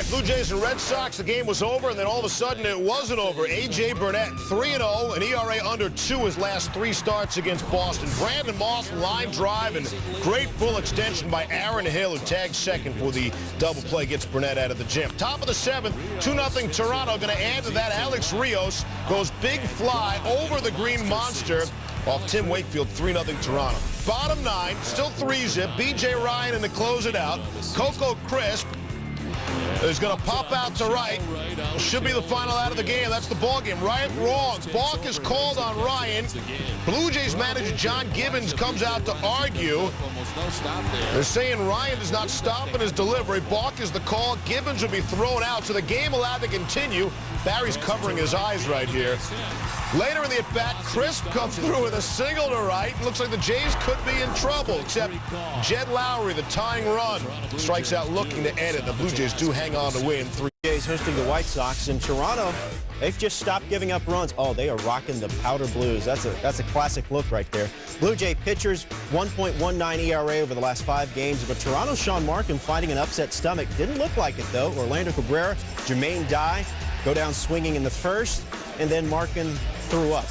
right, Blue Jays and Red Sox, the game was over, and then all of a sudden it wasn't over. A.J. Burnett, 3-0, an ERA under 2 his last 3 starts against Boston. Brandon Moss, line drive, and great full extension by Aaron Hill, who tagged second for the double play, gets Burnett out of the gym. Top of the 7th, 2-0 Toronto. Going to add to that, Alex Rios goes big fly over the Green Monster off Tim Wakefield, 3-0 Toronto. Bottom 9, still 3-zip. B.J. Ryan in to close it out. Coco Crisp is going to pop out to right. Should be the final out of the game. That's the ball game. Right, wrong. Balk is called on Ryan. Blue Jays manager John Gibbons comes out to argue. They're saying Ryan is not stopping his delivery. Balk is the call. Gibbons will be thrown out, so the game allowed to continue. Barry's covering his eyes right here. Later in the at-bat, Crisp comes through with a single to right. Looks like the Jays could be in trouble, except Jed Lowry, the tying run, strikes out looking to end it. The Blue Jays do hang on to win 3. Jays hosting the White Sox in Toronto. They've just stopped giving up runs. Oh, they are rocking the powder blues. That's a classic look right there. Blue Jay pitchers, 1.19 ERA over the last 5 games. But Toronto's Sean Markham fighting an upset stomach. Didn't look like it, though. Orlando Cabrera, Jermaine Dye go down swinging in the first, and then Markham threw up.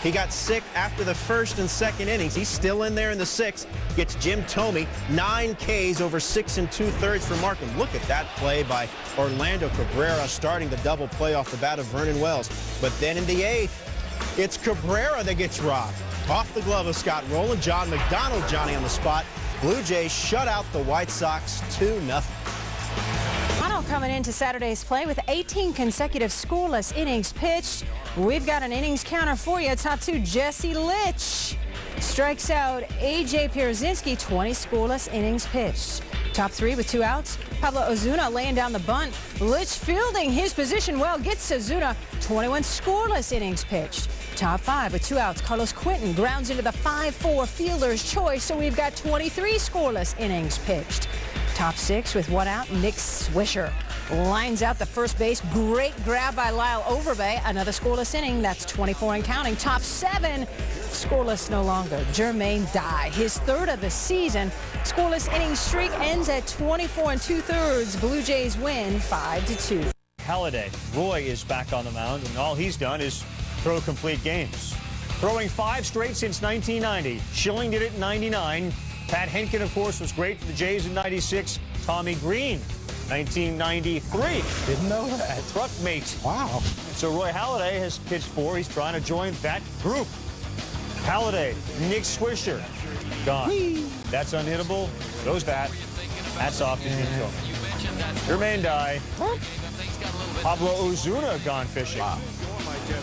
He got sick after the 1st and 2nd innings. He's still in there in the 6th. Gets Jim Thome, 9 Ks over 6 2/3 for Markham. Look at that play by Orlando Cabrera, starting the double play off the bat of Vernon Wells. But then in the 8th, it's Cabrera that gets rocked. Off the glove of Scott Rowland. John McDonald, Johnny on the spot. Blue Jays shut out the White Sox 2-0. Coming into Saturday's play with 18 consecutive scoreless innings pitched. We've got an innings counter for you. Top 2, Jesse Litch strikes out A.J. Pierzynski, 20 scoreless innings pitched. Top 3 with 2 outs, Pablo Ozuna laying down the bunt. Litch fielding his position well, gets Ozuna, 21 scoreless innings pitched. Top 5 with 2 outs, Carlos Quentin grounds into the 5-4 fielder's choice, so we've got 23 scoreless innings pitched. Top 6 with 1 out, Nick Swisher lines out the first base. Great grab by Lyle Overbay. Another scoreless inning. That's 24 and counting. Top 7, scoreless no longer. Jermaine Dye, his 3rd of the season. Scoreless inning streak ends at 24 2/3. Blue Jays win 5-2. Halladay, Roy is back on the mound, and all he's done is throw complete games. Throwing 5 straight since 1990. Schilling did it in 99. Pat Henkin, of course, was great for the Jays in 96. Tommy Green, 1993. Didn't know that. Truck mate. Wow. So Roy Halladay has pitched 4. He's trying to join that group. Halladay, Nick Swisher, gone. Whee. That's unhittable. Goes that. That's off to Jim Thome. Jermaine Dye. Pablo Ozuna gone fishing. Wow.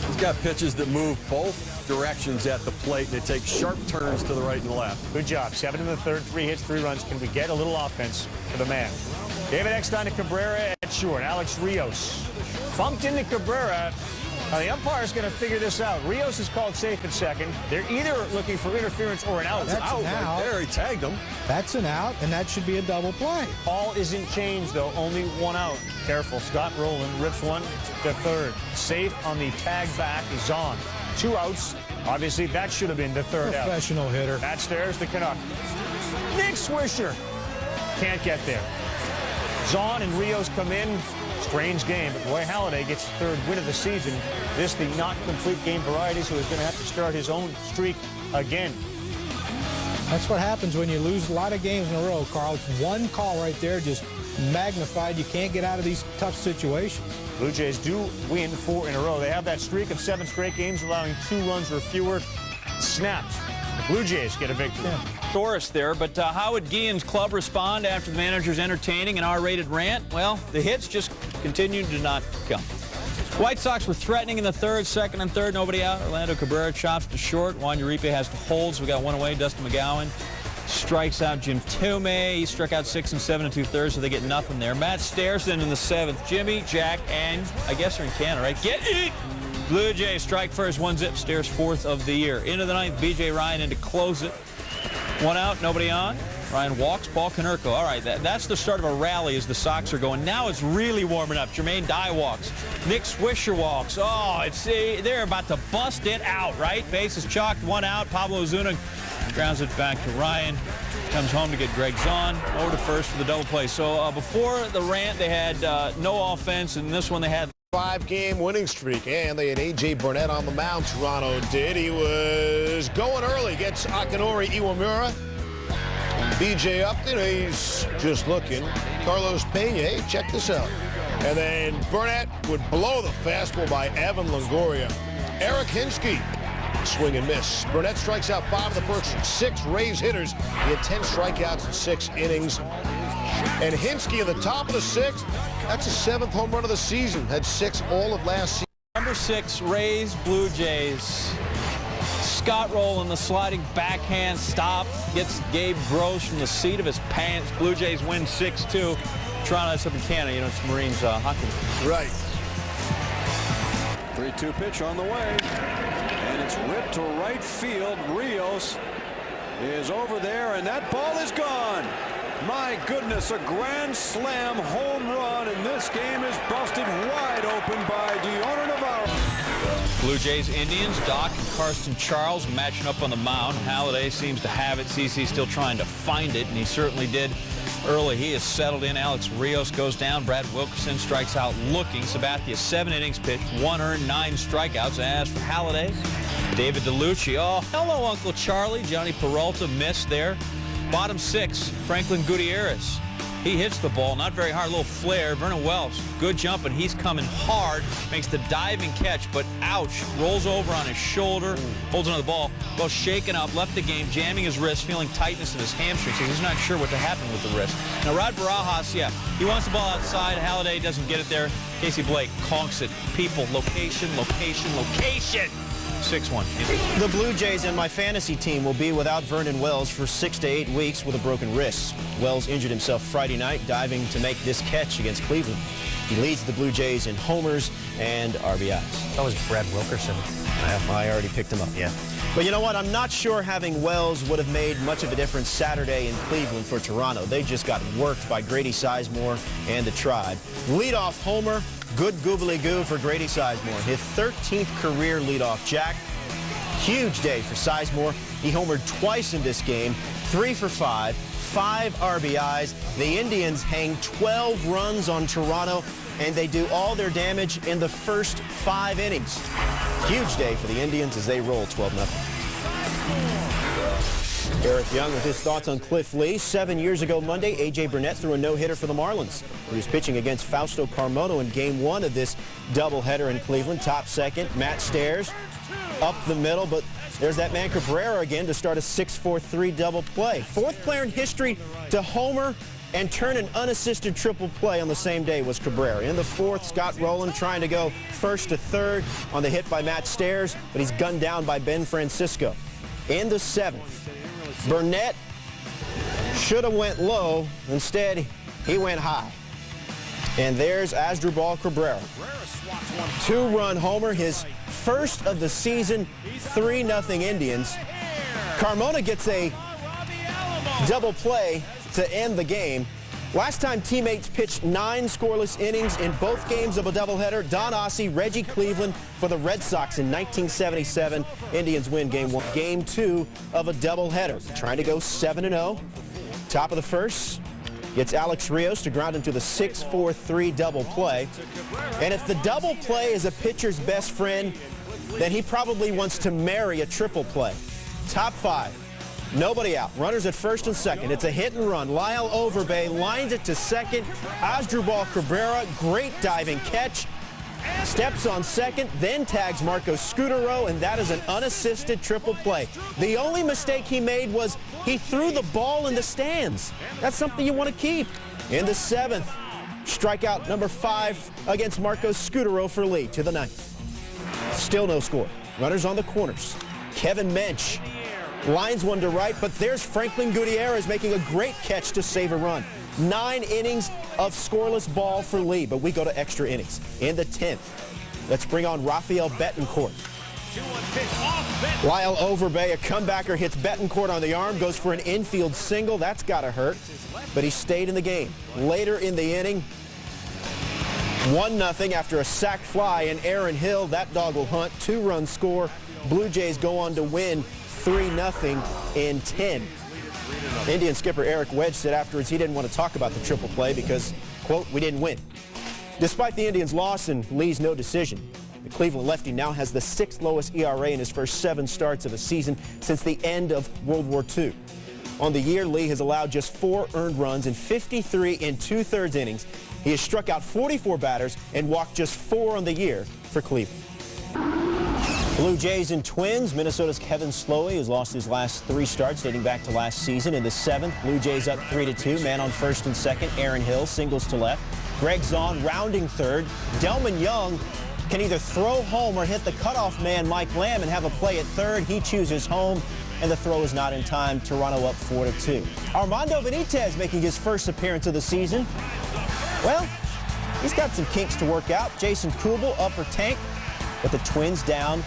He's got pitches that move both directions at the plate. They take sharp turns to the right and the left. Good job. 7 in the 3rd, 3 hits, 3 runs. Can we get a little offense for the man? David Eckstein to Cabrera at short. Alex Rios bumped into Cabrera. Now the umpire's going to figure this out. Rios is called safe at second. They're either looking for interference or an out. That's out an out. right there. He tagged him. That's an out, and that should be a double play. Ball isn't changed, though. Only 1 out. Careful. Scott Rowland rips 1 to 3rd. Safe on the tag back is on. 2 outs. Obviously, that should have been the 3rd out. Professional hitter. That's there's the Canuck. Nick Swisher can't get there. Zahn and Rios come in. Strange game, but Roy Halladay gets his 3rd win of the season. This the not complete game variety, so he's going to have to start his own streak again. That's what happens when you lose a lot of games in a row, Carl. It's 1 call right there, just magnified. You can't get out of these tough situations. Blue Jays do win 4 in a row. They have that streak of 7 straight games, allowing 2 runs or fewer. Snapped. The Blue Jays get a victory. Yeah. Doris there, but how would Guillen's club respond after the manager's entertaining an R-rated rant? Well, the hits just continued to not come. White Sox were threatening in the 3rd, 2nd, and 3rd. Nobody out. Orlando Cabrera chops to short. Juan Uribe has to hold, so we got 1 away. Dustin McGowan strikes out Jim Thome. He struck out 6 7 2/3, so they get nothing there. Matt Stairston in the 7th. Jimmy, Jack, and I guess they're in Canada, right? Get it! Blue Jays strike first, 1-zip. Stairs 4th of the year. Into the 9th, B.J. Ryan in to close it. 1 out, nobody on. Ryan walks, Paul Konerko. All right, that's the start of a rally as the Sox are going. Now it's really warming up. Jermaine Dye walks. Nick Swisher walks. Oh, they're about to bust it out, right? Base is chalked, 1 out. Pablo Ozuna grounds it back to Ryan. comes home to get Greg Zahn over to first for the double play. So before the rant, they had no offense, and this one they had 5-game winning streak, and they had A.J. Burnett on the mound. Toronto did. He was going early. Gets Akinori Iwamura. B.J. Upton, he's just looking. Carlos Pena, hey, check this out. And then Burnett would blow the fastball by Evan Longoria. Eric Hinsky, swing and miss. Burnett strikes out 5 of the first 6 Rays hitters. He had 10 strikeouts in 6 innings. And Hinsky in the top of the 6th, that's his 7th home run of the season. Had 6 all of last season. Number 6, Rays, Blue Jays. Scott Roll in the sliding backhand stop. Gets Gabe Gross from the seat of his pants. Blue Jays win 6-2. Toronto, that's up in Canada. You know, it's Marines hockey. Right. 3-2 pitch on the way. And it's ripped to right field. Rios is over there, and that ball is gone. My goodness, a grand slam home run, and this game is busted wide open by Dioner Navarro. Blue Jays, Indians, Doc and Karsten Charles matching up on the mound. Halladay seems to have it. CC still trying to find it, and he certainly did early. He is settled in. Alex Rios goes down. Brad Wilkerson strikes out looking. Sabathia, 7 innings pitched, 1 earned, 9 strikeouts. As for Halladay, David DeLucci. Oh, hello, Uncle Charlie. Johnny Peralta missed there. Bottom 6, Franklin Gutierrez. He hits the ball, not very hard, a little flare. Vernon Wells, good jump, and he's coming hard. Makes the diving catch, but ouch. Rolls over on his shoulder, holds onto the ball. Well, shaken up, left the game, jamming his wrist, feeling tightness in his hamstring. So he's not sure what to happen with the wrist. Now, Rod Barajas, yeah, he wants the ball outside. Halladay doesn't get it there. Casey Blake conks it. People, location, location, location. 6-1. The Blue Jays and my fantasy team will be without Vernon Wells for 6 to 8 weeks with a broken wrist. Wells injured himself Friday night diving to make this catch against Cleveland. He leads the Blue Jays in homers and RBIs. That was Brad Wilkerson. I already picked him up, yeah. But you know what? I'm not sure having Wells would have made much of a difference Saturday in Cleveland for Toronto. They just got worked by Grady Sizemore and the Tribe. Leadoff homer. Good googly-goo for Grady Sizemore. His 13th career leadoff jack. Huge day for Sizemore. He homered twice in this game. 3 for 5, 5 RBIs. The Indians hang 12 runs on Toronto, and they do all their damage in the first 5 innings. Huge day for the Indians as they roll 12-0. Eric Young with his thoughts on Cliff Lee. 7 years ago Monday, A.J. Burnett threw a no-hitter for the Marlins. He was pitching against Fausto Carmona in Game 1 of this doubleheader in Cleveland. Top second, Matt Stairs up the middle, but there's that man Cabrera again to start a 6-4-3 double play. 4th player in history to homer and turn an unassisted triple play on the same day was Cabrera. In the 4th, Scott Rowland trying to go first to third on the hit by Matt Stairs, but he's gunned down by Ben Francisco. In the 7th, Burnett should have went low. Instead, he went high. And there's Asdrubal Cabrera. 2-run homer, his first of the season, 3-0 Indians. Carmona gets a double play to end the game. Last time teammates pitched 9 scoreless innings in both games of a doubleheader. Don Ossie, Reggie Cleveland for the Red Sox in 1977. Indians win Game 1. Game 2 of a doubleheader. Trying to go 7-0. Top of the first. Gets Alex Rios to ground into the 6-4-3 double play. And if the double play is a pitcher's best friend, then he probably wants to marry a triple play. Top 5. Nobody out. Runners at first and second. It's a hit and run. Lyle Overbay lines it to second. Asdrubal Cabrera, great diving catch. Steps on second, then tags Marco Scutaro, and that is an unassisted triple play. The only mistake he made was he threw the ball in the stands. That's something you want to keep. In the 7th, strikeout number 5 against Marco Scutaro for Lee to the 9th. Still no score. Runners on the corners. Kevin Mensch lines one to right, but there's Franklin Gutierrez making a great catch to save a run. 9 innings of scoreless ball for Lee, but we go to extra innings. In the 10th, let's bring on Rafael Betancourt. Lyle Overbay, a comebacker, hits Betancourt on the arm, goes for an infield single. That's got to hurt, but he stayed in the game. Later in the inning, 1-0 after a sac fly, and Aaron Hill, that dog will hunt. 2-run score. Blue Jays go on to win 3-0 in 10. Indian skipper Eric Wedge said afterwards he didn't want to talk about the triple play because, quote, we didn't win. Despite the Indians' loss and Lee's no decision, the Cleveland lefty now has the 6th lowest ERA in his first 7 starts of a season since the end of World War II. On the year, Lee has allowed just 4 earned runs in 53 2/3 innings. He has struck out 44 batters and walked just 4 on the year for Cleveland. Blue Jays and Twins. Minnesota's Kevin Slowey has lost his last 3 starts dating back to last season. In the 7th, Blue Jays up 3-2. Man on first and second. Aaron Hill singles to left. Greg Zahn rounding third. Delman Young can either throw home or hit the cutoff man Mike Lamb and have a play at third. He chooses home, and the throw is not in time. Toronto up 4-2. Armando Benitez making his first appearance of the season. Well, he's got some kinks to work out. Jason Kubel upper tank, but the Twins down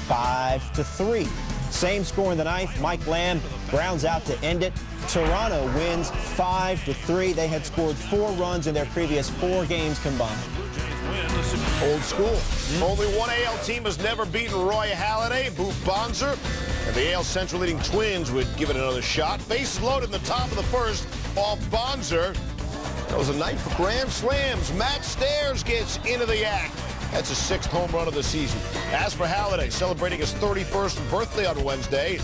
5-3. Same score in the 9th. Mike Lamb grounds out to end it. Toronto wins 5-3. They had scored 4 runs in their previous 4 games combined. Old school. Only one AL team has never beaten Roy Halladay, Boof Bonser, and the AL Central leading Twins would give it another shot. Bases loaded in the top of the first off Bonser. That was a night for grand slams. Matt Stairs gets into the act. That's his 6th home run of the season. As for Halladay, celebrating his 31st birthday on Wednesday,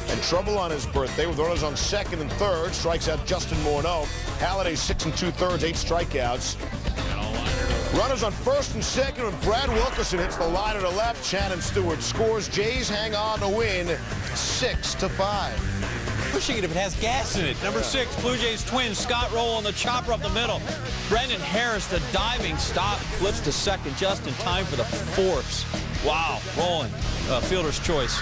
and trouble on his birthday with runners on second and third. Strikes out Justin Morneau. Halladay 6 2/3, 8 strikeouts. Runners on first and second when Brad Wilkerson hits the line to the left. Shannon Stewart scores. Jays hang on to win 6-5. Pushing it if it has gas in it. Number 6, Blue Jays Twins. Scott Roll on the chopper up the middle. Brendan Harris, the diving stop, flips to second just in time for the force. Wow, rolling. Fielder's choice.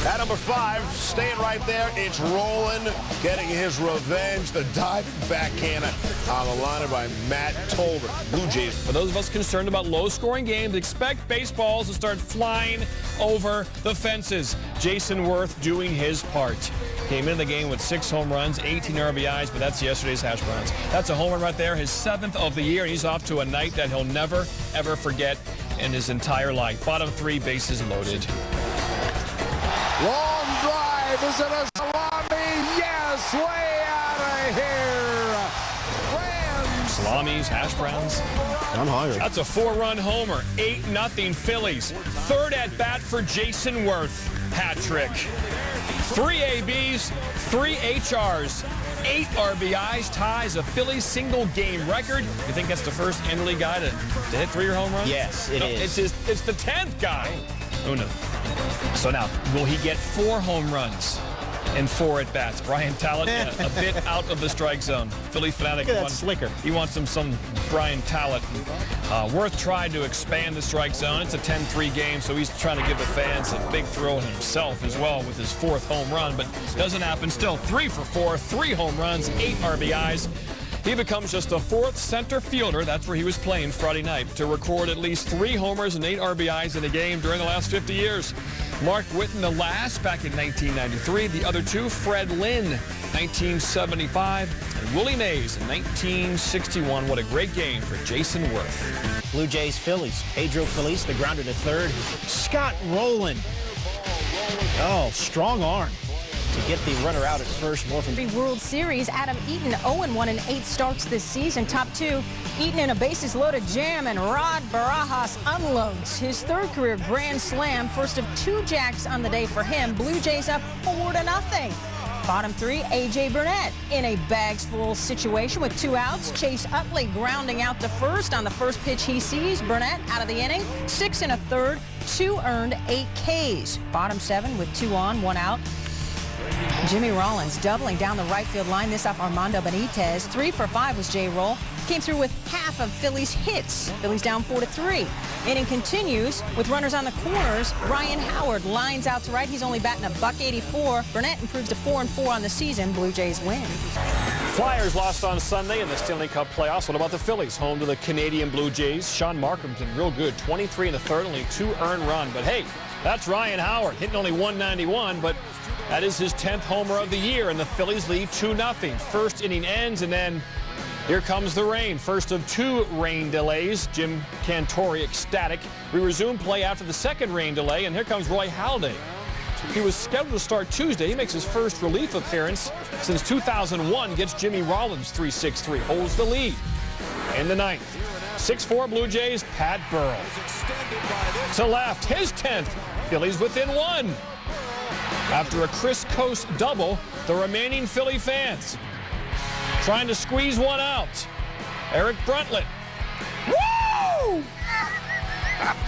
At number 5, staying right there, it's Roland getting his revenge. The diving backhander on the liner by Matt Tolbert. Blue Jays. For those of us concerned about low-scoring games, expect baseballs to start flying over the fences. Jayson Werth doing his part. Came into the game with 6 home runs, 18 RBIs, but that's yesterday's hash browns. That's a home run right there, his 7th of the year, and he's off to a night that he'll never, ever forget in his entire life. Bottom 3, bases loaded. Long drive. Is it a salami? Yes, way out of here. Rams. Salamis, hash browns. I'm hungry. That's a 4-run homer. 8-0 Phillies. 3rd at bat for Jayson Werth. Hat trick. 3 ABs, 3 HRs. 8 RBIs, ties a Phillies single-game record. You think that's the first interleague guy to hit 3 home runs? Yes, it is. It's the 10th guy. Who knows? So now, will he get 4 home runs and 4 at-bats? Brian Talent a bit out of the strike zone. Philly fanatic. Look at that slicker. He wants some Brian Talent. Worth tried to expand the strike zone. It's a 10-3 game, so he's trying to give the fans a big thrill himself as well with his 4th home run, but doesn't happen. Still 3 for 4, 3 home runs, 8 RBIs. He becomes just the 4th center fielder, that's where he was playing Friday night, to record at least 3 homers and 8 RBIs in a game during the last 50 years. Mark Whitten the last back in 1993. The other 2, Fred Lynn, 1975, and Willie Mays in 1961. What a great game for Jayson Werth. Blue Jays Phillies. Pedro Feliz, the grounder to third. Scott Rowland. Oh, strong arm to get the runner out at first. More from The World Series, Adam Eaton 0-1 in 8 starts this season. Top 2, Eaton in a bases-loaded jam, and Rod Barajas unloads his 3rd career grand slam. First of 2 jacks on the day for him. Blue Jays up 4-0. Bottom 3, A.J. Burnett in a bags-full situation with 2 outs. Chase Utley grounding out to first on the first pitch he sees. Burnett out of the inning, 6 1/3, 2 earned, 8 Ks. Bottom 7 with 2 on, 1 out. Jimmy Rollins doubling down the right field line. This off Armando Benitez. 3 for 5 was J. Roll. Came through with half of Phillies' hits. Phillies down 4-3. Inning continues with runners on the corners. Ryan Howard lines out to right. He's only batting a .184. Burnett improves to 4-4 on the season. Blue Jays win. Flyers lost on Sunday in the Stanley Cup playoffs. What about the Phillies? Home to the Canadian Blue Jays. Sean Markham's been real good. 23 1/3, only 2 earned run. But hey, that's Ryan Howard hitting only .191, but that is his 10th homer of the year, and the Phillies lead 2-0. First inning ends, and then here comes the rain. First of 2 rain delays. Jim Cantori ecstatic. We resume play after the second rain delay, and here comes Roy Halladay. He was scheduled to start Tuesday. He makes his first relief appearance since 2001, gets Jimmy Rollins 3-6-3, holds the lead. In the ninth, 6-4 Blue Jays, Pat Burrell. To left, his 10th. Phillies within one. After a Chris Coast double, the remaining Philly fans trying to squeeze one out. Eric Bruntlett. Woo!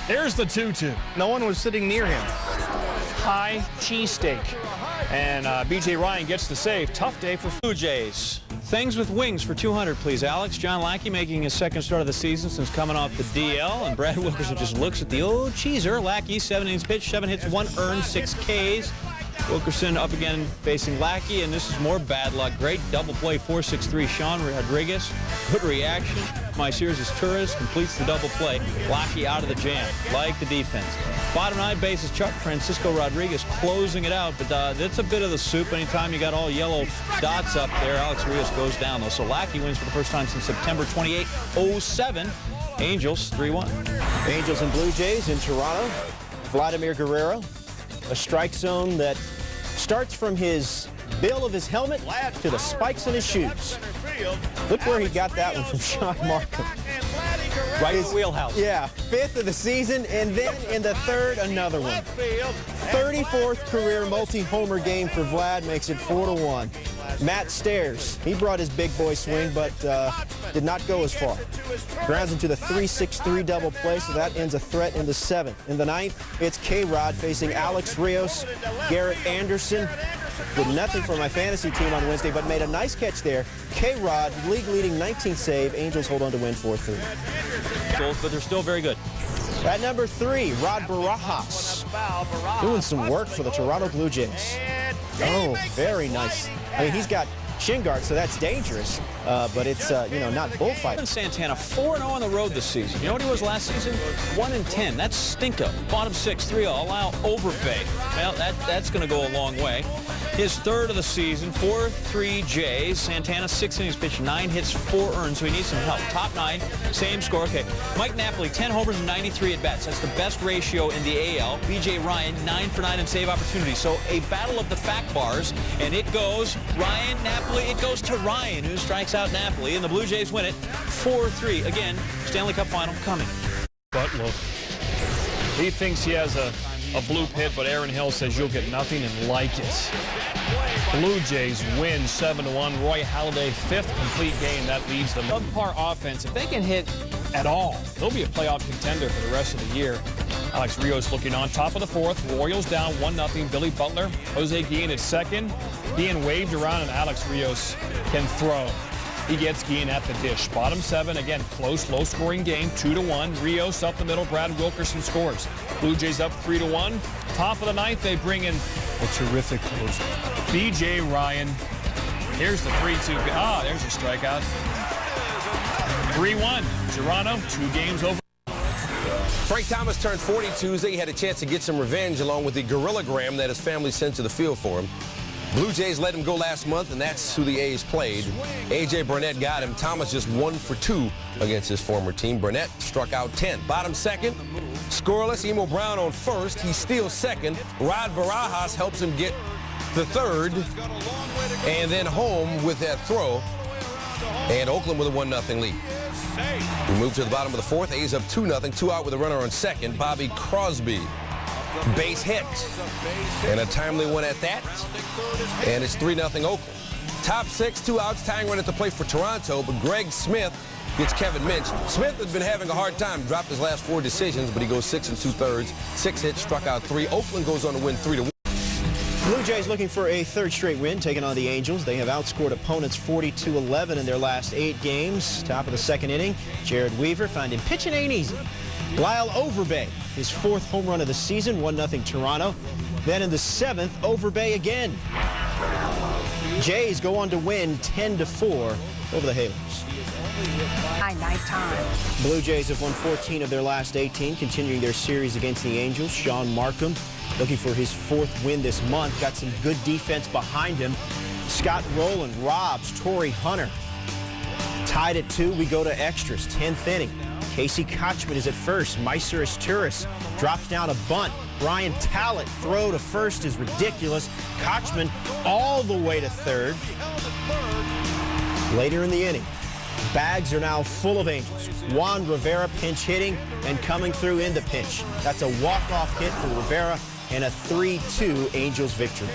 Here's the 2-2. No one was sitting near him. High cheesesteak. And B.J. Ryan gets the save. Tough day for Blue Jays. Things with wings for 200, please, Alex. John Lackey making his second start of the season since coming off the DL. And Brad Wilkerson just looks at the old cheeser. Lackey, 7 innings pitched, 7 hits, 1 earned, 6 Ks. Wilkerson up again facing Lackey, and this is more bad luck. Great double play, 4-6-3, Sean Rodriguez. Good reaction. My series is Torres completes the double play. Lackey out of the jam, like the defense. Bottom 9 bases, Chuck Francisco Rodriguez closing it out, but it's a bit of the soup. Anytime you got all yellow dots up there, Alex Rios goes down, though. So Lackey wins for the first time since September 28, 07. Angels 3-1. Angels and Blue Jays in Toronto. Vladimir Guerrero, a strike zone that starts from his bill of his helmet to the spikes in his shoes. Look where he got that one from Sean Markham. Right in the wheelhouse. Yeah, 5th of the season, and then in the 3rd, another one. 34th career multi-homer game for Vlad makes it 4-1. Matt Stairs, he brought his big boy swing, but did not go as far. Grounds into the 3-6-3 double play, so that ends a threat in the 7th. In the 9th, it's K-Rod facing Alex Rios. Garrett Anderson did nothing for my fantasy team on Wednesday, but made a nice catch there. K-Rod, league-leading 19th save. Angels hold on to win 4-3. But they're still very good. At number 3, Rod Barajas, doing some work for the Toronto Blue Jays. Oh, very nice. I mean, he's got shin guard, so that's dangerous, but it's, not bullfighting. Santana, 4-0 on the road this season. You know what he was last season? 1-10. That's stinko. Bottom 6, 3-0. Allow overpay. Well, that's going to go a long way. His 3rd of the season, 4-3 Jays. Santana, 6 innings pitched, 9 hits, 4 earned, so he needs some help. Top 9, same score. Okay, Mike Napoli, 10 homers and 93 at-bats. That's the best ratio in the AL. B.J. Ryan, 9 for 9 in save opportunities. So a battle of the fact bars, and it goes Ryan, Napoli. It goes to Ryan, who strikes out Napoli, and the Blue Jays win it 4-3. Again, Stanley Cup final coming. But look, he thinks he has a blue pit, but Aaron Hill says you'll get nothing and like it. Blue Jays win 7-1. Roy Halladay, 5th complete game. That leads them. Subpar offense. If they can hit at all, they'll be a playoff contender for the rest of the year. Alex Rios looking on. Top of the 4th. Royals down 1-0. Billy Butler, Jose Guillen at 2nd. Being waved around, and Alex Rios can throw. He gets Guillen at the dish. Bottom 7, again, close, low-scoring game, 2-1. Rios up the middle. Brad Wilkerson scores. Blue Jays up 3-1. Top of the 9th, they bring in a terrific closer, B.J. Ryan. Here's the 3-2. There's a strikeout. 3-1. Toronto, 2 games over. Frank Thomas turned 40 Tuesday. He had a chance to get some revenge along with the gorillagram that his family sent to the field for him. Blue Jays let him go last month, and that's who the A's played. A.J. Burnett got him. Thomas just 1 for 2 against his former team. Burnett struck out 10. Bottom 2nd, scoreless. Emo Brown on 1st. He steals 2nd. Rod Barajas helps him get the 3rd. And then home with that throw. And Oakland with a 1-0 lead. We move to the bottom of the 4th. A's up 2-0. 2 out with a runner on 2nd. Bobby Crosby. Base hit. And a timely one at that. And it's 3-0 Oakland. Top 6, 2 outs, tying run at the plate for Toronto, but Greg Smith gets Kevin Minch. Smith has been having a hard time. Dropped his last 4 decisions, but he goes 6 2/3. 6 hits, struck out 3. Oakland goes on to win 3-1. Blue Jays looking for a 3rd straight win, taking on the Angels. They have outscored opponents 40-11 in their last 8 games. Top of the 2nd inning, Jared Weaver found him pitching ain't easy. Lyle Overbay, his 4th home run of the season, 1-0 Toronto. Then in the 7th, Overbay again. Jays go on to win 10-4 over the Halos. Nice time. Blue Jays have won 14 of their last 18, continuing their series against the Angels. Sean Markham looking for his 4th win this month. Got some good defense behind him. Scott Rowland robs Torrey Hunter. Tied at 2, we go to extras. 10th inning. Casey Kochman is at first. Meiser Isturis drops down a bunt. Brian Talent throw to first is ridiculous. Kochman all the way to third. Later in the inning, bags are now full of Angels. Juan Rivera pinch hitting and coming through in the pinch. That's a walk-off hit for Rivera and a 3-2 Angels victory.